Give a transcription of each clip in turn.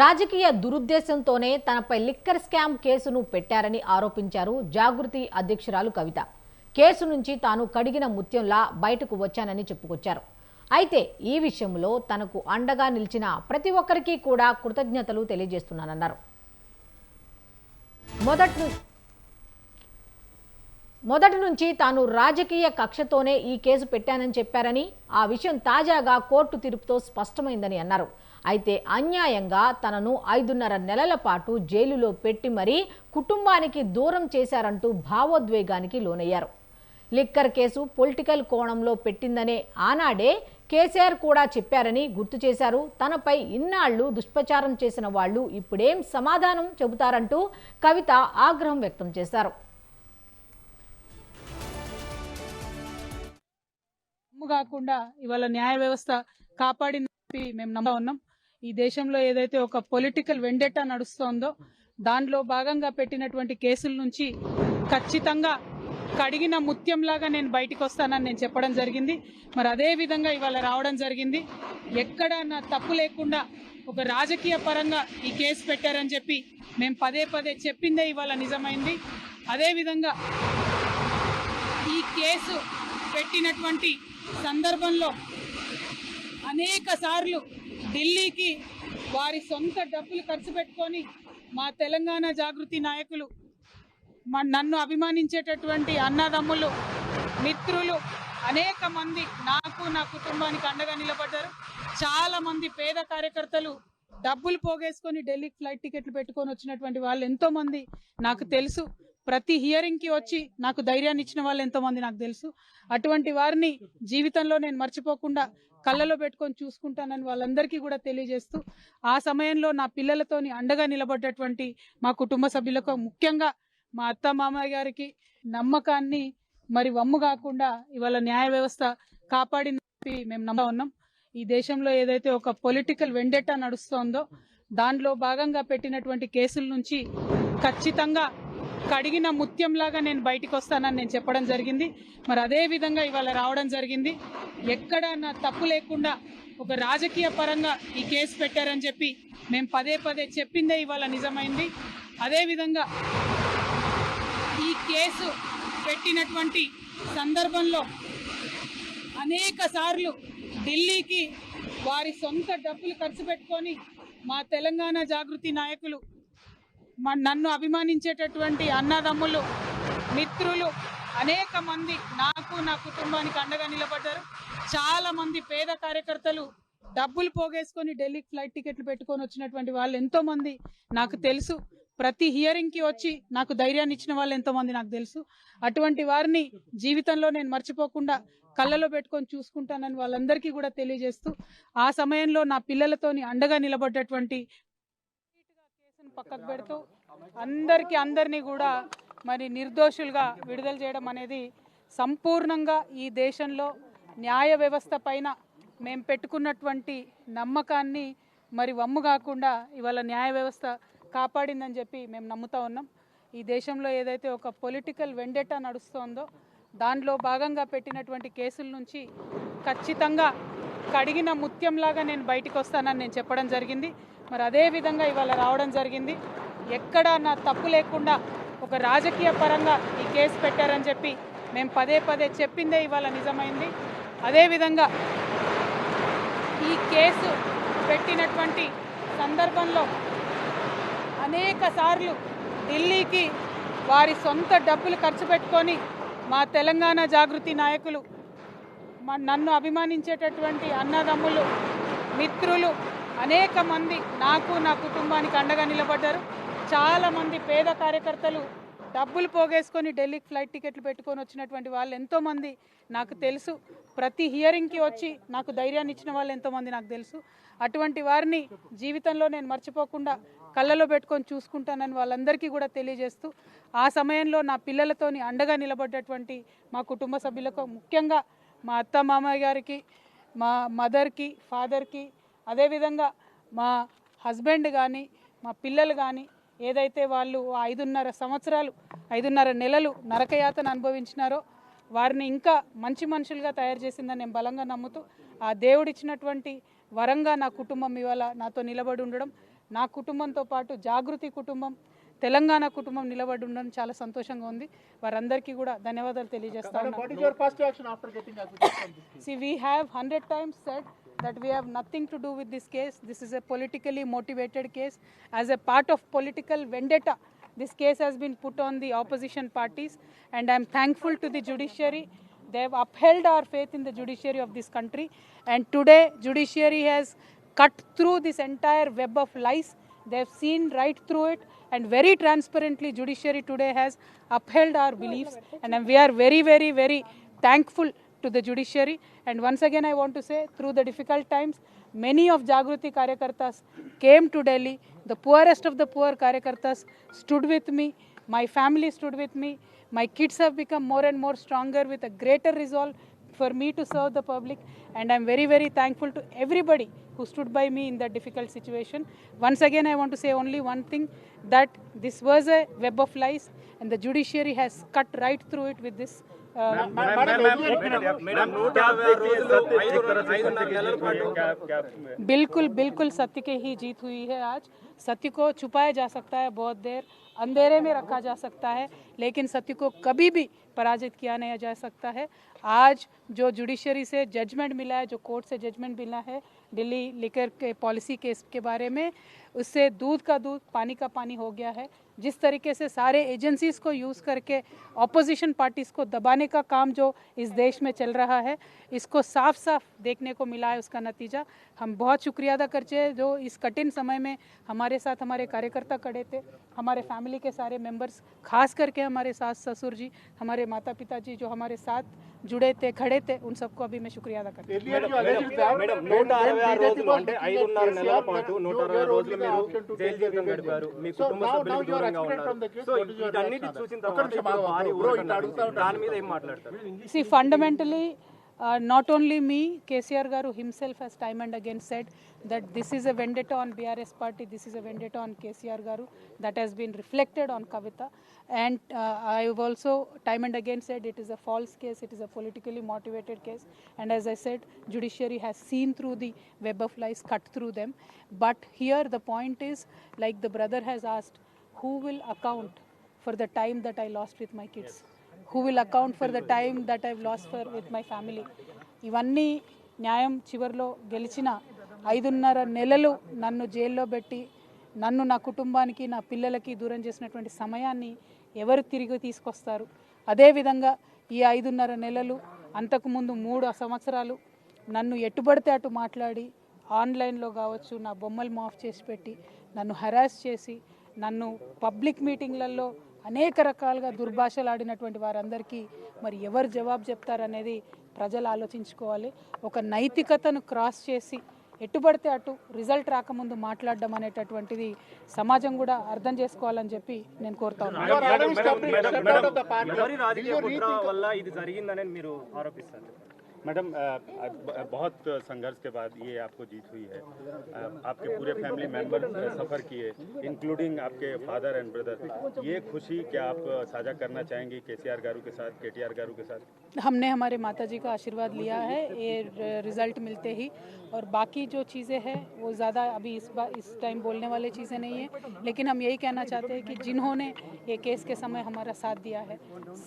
రాజకీయ దురుద్దేశంతోనే తనపై liquor scam కేసును పెట్టారని ఆరోపించారు జాగృతి అధ్యక్షురాలు కవిత. కేసు నుంచి తాను కడిగిన ముత్యంలా బయటకు వచ్చానని చెప్పుకొచ్చారు. అయితే ఈ విషయంలో తనకు అండగా నిలిచిన ప్రతి ఒక్కరికి కూడా కృతజ్ఞతలు తెలియజేస్తున్నానన్నారు. మొదటి నుంచి తాను రాజకీయ కక్షతోనే ఈ కేసు పెట్టానని చెప్పారని, ఆ విషయం తాజాగా కోర్టు తీర్పుతో స్పష్టమైందని అన్నారు. అయితే అన్యాయంగా తనను 5.5 నెలల పాటు జైలులో పెట్టి మరీ కుటుంబానికి దూరం చేశారంటూ భావోద్వేగానికి లోనయ్యారు. లిక్కర్ కేసు పొలిటికల్ కోణంలో పెట్టిందనే ఆనాడే కేసీఆర్ కూడా చెప్పారని గుర్తు చేశారు. తనపై ఇన్నాళ్లు దుష్ప్రచారం చేసిన వాళ్లు ఇప్పుడేం సమాధానం చెబుతారంటూ కవిత ఆగ్రహం వ్యక్తం చేశారు. కాకుండా ఇవాళ న్యాయ వ్యవస్థ కాపాడిన మేము నమ్ముతా ఉన్నాం. ఈ దేశంలో ఏదైతే ఒక పొలిటికల్ వెండెట్టా నడుస్తోందో దానిలో భాగంగా పెట్టినటువంటి కేసుల నుంచి ఖచ్చితంగా కడిగిన ముత్యంలాగా నేను బయటికి వస్తానని నేను చెప్పడం జరిగింది. మరి అదే విధంగా ఇవాళ రావడం జరిగింది. ఎక్కడ నా తప్పు లేకుండా ఒక రాజకీయ పరంగా ఈ కేసు పెట్టారని చెప్పి మేము పదే పదే చెప్పిందే ఇవాళ నిజమైంది. అదేవిధంగా ఈ కేసు పెట్టినటువంటి సందర్భంలో అనేక సార్లు ఢిల్లీకి వారి సొంత డబ్బులు ఖర్చు పెట్టుకొని మా తెలంగాణ జాగృతి నాయకులు, నన్ను అభిమానించేటటువంటి అన్నదమ్ములు, మిత్రులు అనేక మంది నాకు, నా కుటుంబానికి అండగా నిలబడ్డారు. చాలా మంది పేద కార్యకర్తలు డబ్బులు పోగేసుకొని ఢిల్లీకి ఫ్లైట్ టికెట్లు పెట్టుకొని వచ్చినటువంటి వాళ్ళు ఎంతో మంది నాకు తెలుసు. ప్రతి హియరింగ్కి వచ్చి నాకు ధైర్యాన్ని ఇచ్చిన వాళ్ళు ఎంతో మంది నాకు తెలుసు. అటువంటి వారిని జీవితంలో నేను మర్చిపోకుండా కళ్ళలో పెట్టుకొని చూసుకుంటానని వాళ్ళందరికీ కూడా తెలియజేస్తూ, ఆ సమయంలో నా పిల్లలతోని అండగా నిలబడ్డటువంటి మా కుటుంబ సభ్యులకు, ముఖ్యంగా మా అత్త మామయ్య గారికి నమ్మకాన్ని మరి వమ్ము కాకుండా ఇవాళ న్యాయ వ్యవస్థ కాపాడిన మేము నమ్ముతా ఉన్నాం. ఈ దేశంలో ఏదైతే ఒక పొలిటికల్ వెండెట్టా నడుస్తోందో దానిలో భాగంగా పెట్టినటువంటి కేసుల నుంచి ఖచ్చితంగా కడిగిన ముత్యంలాగా నేను బయటికి వస్తానని నేను చెప్పడం జరిగింది. మరి అదే విధంగా ఇవాళ రావడం జరిగింది. ఎక్కడ నా తప్పు లేకుండా ఒక రాజకీయ పరంగా ఈ కేసు పెట్టారని చెప్పి మేము పదే పదే చెప్పిందే ఇవాళ నిజమైంది. అదేవిధంగా ఈ కేసు పెట్టినటువంటి సందర్భంలో అనేక సార్లు ఢిల్లీకి వారి సొంత డబ్బులు ఖర్చు పెట్టుకొని మా తెలంగాణ జాగృతి నాయకులు, నన్ను అభిమానించేటటువంటి అన్నదమ్ములు, మిత్రులు అనేక మంది నాకు, నా కుటుంబానికి అండగా నిలబడ్డారు. చాలా మంది పేద కార్యకర్తలు డబ్బులు పోగేసుకొని ఢిల్లీకి ఫ్లైట్ టికెట్లు పెట్టుకొని వచ్చినటువంటి వాళ్ళు ఎంతో మంది నాకు తెలుసు. ప్రతి హియరింగ్కి వచ్చి నాకు ధైర్యాన్ని ఇచ్చిన వాళ్ళు ఎంతో మంది నాకు తెలుసు. అటువంటి వారిని జీవితంలో నేను మర్చిపోకుండా కళ్ళలో పెట్టుకొని చూసుకుంటానని వాళ్ళందరికీ కూడా తెలియజేస్తూ, ఆ సమయంలో నా పిల్లలతోని అండగా నిలబడ్డటువంటి కేసును పక్కకు పెడుతూ అందరినీ కూడా మరి నిర్దోషులుగా విడుదల చేయడం అనేది సంపూర్ణంగా ఈ దేశంలో న్యాయ వ్యవస్థ పైన మేము పెట్టుకున్నటువంటి నమ్మకాన్ని మరి వమ్ము కాకుండా ఇవాళ న్యాయ వ్యవస్థ కాపాడిందని చెప్పి మేము నమ్ముతా ఉన్నాం. ఈ దేశంలో ఏదైతే ఒక పొలిటికల్ వెండెట్టా నడుస్తోందో దానిలో భాగంగా పెట్టినటువంటి కేసుల నుంచి ఖచ్చితంగా కడిగిన ముత్యంలాగా నేను బయటికి వస్తానని నేను చెప్పడం జరిగింది. మరి అదే విధంగా ఇవాళ రావడం జరిగింది. ఎక్కడ నా తప్పు లేకుండా ఒక రాజకీయ పరంగా ఈ కేసు పెట్టారని చెప్పి మేము పదే పదే చెప్పిందే ఇవాళ నిజమైంది. అదేవిధంగా ఈ కేసు పెట్టినటువంటి సందర్భంలో అనేక సార్లు ఢిల్లీకి వారి సొంత డబ్బులు ఖర్చు పెట్టుకొని మా తెలంగాణ జాగృతి నాయకులు, నన్ను అభిమానించేటటువంటి అన్నదమ్ములు, మిత్రులు అనేక మంది నాకు, నా కుటుంబానికి అండగా నిలబడ్డారు. చాలా మంది పేద కార్యకర్తలు డబ్బులు పోగేసుకొని ఢిల్లీకి ఫ్లైట్ టికెట్లు పెట్టుకొని వచ్చినటువంటి వాళ్ళు ఎంతో మంది నాకు తెలుసు. ప్రతి హియరింగ్కి వచ్చి నాకు ధైర్యాన్ని ఇచ్చిన వాళ్ళు ఎంతో మంది నాకు తెలుసు. అటువంటి వారిని జీవితంలో నేను మర్చిపోకుండా కళ్ళలో పెట్టుకొని చూసుకుంటానని వాళ్ళందరికీ కూడా తెలియజేస్తూ, ఆ సమయంలో నా పిల్లలతోని అండగా నిలబడ్డటువంటి మా కుటుంబ సభ్యులకు, ముఖ్యంగా మా అత్త మామయ్య గారికి, మా మదర్కి, ఫాదర్కి, అదేవిధంగా మా హస్బెండ్ కానీ, మా పిల్లలు కానీ, ఏదైతే వాళ్ళు 5.5 నెలలు నరకయాతన అనుభవించినారో వారిని ఇంకా మంచి మనుషులుగా తయారు చేసిందని నేను బలంగా నమ్ముతూ, ఆ దేవుడిచ్చినటువంటి వరంగా నా కుటుంబం ఇవాళ నాతో నిలబడి ఉండడం నా కుటుంబంతో పాటు జాగృతి కుటుంబం, తెలంగాణ కుటుంబం నిలబడి ఉండడం చాలా సంతోషంగా ఉంది. వారందరికీ కూడా ధన్యవాదాలు తెలియజేస్తాను. See, we have 100 times said that we have nothing to do with this case. This is a politically motivated case. As a part of political vendetta, this case has been put on the opposition parties, and I am thankful to the judiciary. They have upheld our faith in the judiciary of this country, and today judiciary has cut through this entire web of lies. They have seen right through it, and very transparently judiciary today has upheld our beliefs, and we are very, very, very thankful to the judiciary. And once again I want to say, through the difficult times, many of Jagruti Karyakartas came to Delhi. The poorest of the poor Karyakartas stood with me. My family stood with me. My kids have become more and more stronger with a greater resolve for me to serve the public, and I'm very, very thankful to everybody who stood by me in that difficult situation. Once again I want to say only one thing, that this was a web of lies, and the judiciary has cut right through it with this. बिल्कुल बिल्कुल सत्य की ही जीत हुई है आज. सत्य को छुपाया जा सकता है बहुत देर, अंधेरे में रखा जा सकता है, लेकिन सत्य को कभी भी पराजित किया नहीं जा सकता है. आज जो जुडिशरी से जजमेंट मिला है, जो कोर्ट से जजमेंट मिला है दिल्ली लिकर के पॉलिसी केस के बारे में, उससे दूध का दूध पानी का पानी हो गया है. जिस तरीके से सारे एजेंसीज को यूज़ करके ऑपोजिशन पार्टीज़ को दबाने का काम जो इस देश में चल रहा है, इसको साफ साफ देखने को मिला है. उसका नतीजा हम बहुत शुक्रिया अदा करते हैं जो इस कठिन समय में हमारे साथ हमारे कार्यकर्ता खड़े थे, हमारे फैमिली के सारे मेंबर्स, खास करके हमारे सास ससुर जी, हमारे माता पिता जी जो हमारे साथ जुड़े थे, खड़े थे, उन सबको अभी मैं शुक्रिया अदा करती हूँ. మేడం 166 రోజులు అంటే 5.5 నెలల పాటు 160 రోజులు మీరు జైలు జీవితం గడిపారు. మీ కుటుంబ సభ్యులకు దూరంగా ఉన్నారు. సో వీటన్నిటి చూసిన తర్వాత భారీ ఊరట, దాని మీద ఏం మాట్లాడతారు? See, fundamentally, not only me, KCR Garu himself has time and again said that this is a vendetta on BRS party, this is a vendetta on KCR Garu, that has been reflected on Kavita. And I have also time and again said it is a false case, it is a politically motivated case. And as I said, judiciary has seen through the web of lies, cut through them. But here the point is, like the brother has asked, who will account for the time that I lost with my kids? Who will account for the time that I've lost with my family? ఇవన్నీ న్యాయం చివరిలో గెలిచిన 5.5 నెలలు నన్ను జైల్లో పెట్టి నన్ను నా కుటుంబానికి నా పిల్లలకి దూరం చేసినటువంటి సమయాన్ని ఎవరు తిరిగి తీసుకొస్తారు? అదేవిధంగా ఈ 5.5 నెలలు, అంతకుముందు 3 సంవత్సరాలు నన్ను ఎట్టుబడితే అటు మాట్లాడి ఆన్లైన్లో కావచ్చు నా బొమ్మలు మాఫ్ చేసి పెట్టి నన్ను హరాస్ చేసి నన్ను పబ్లిక్ మీటింగ్లలో అనేక రకాలుగా దుర్భాషలు ఆడినటువంటి వారందరికీ మరి ఎవరు జవాబు చెప్తారనేది ప్రజలు ఆలోచించుకోవాలి. ఒక నైతికతను క్రాస్ చేసి ఎట్టుబడితే అటు రిజల్ట్ రాకముందు మాట్లాడడం అనేటటువంటిది సమాజం కూడా అర్థం చేసుకోవాలని చెప్పి నేను కోరుతా ఉన్నాను. मैडम, बहुत संघर्ष के बाद ये आपको जीत हुई है. आपके पूरे फैमिली मेंबर सफ़र किए, इंक्लूडिंग आपके फादर एंड ब्रदर. ये खुशी क्या आप साझा करना चाहेंगे केसीआर गारू के साथ, केटीआर गारू के साथ? हमने हमारे माताजी का आशीर्वाद लिया है ये रिज़ल्ट मिलते ही, और बाकी जो चीज़ें हैं वो ज़्यादा अभी इस टाइम बोलने वाले चीज़ें नहीं हैं. लेकिन हम यही कहना चाहते हैं कि जिन्होंने ये केस के समय हमारा साथ दिया है,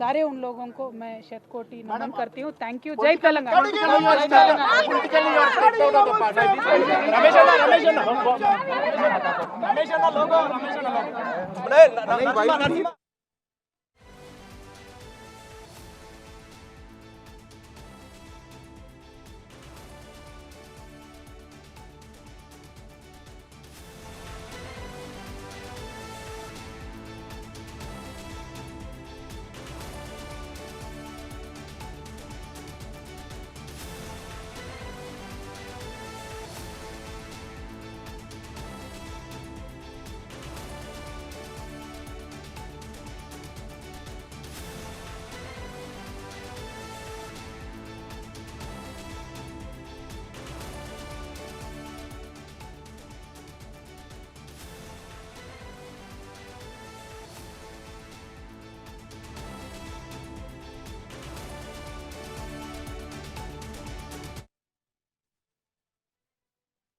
सारे उन लोगों को मैं शतकोटि नमन करती हूँ. Thank you. जय तेलंगाना. రమేష్ అన్న లోగో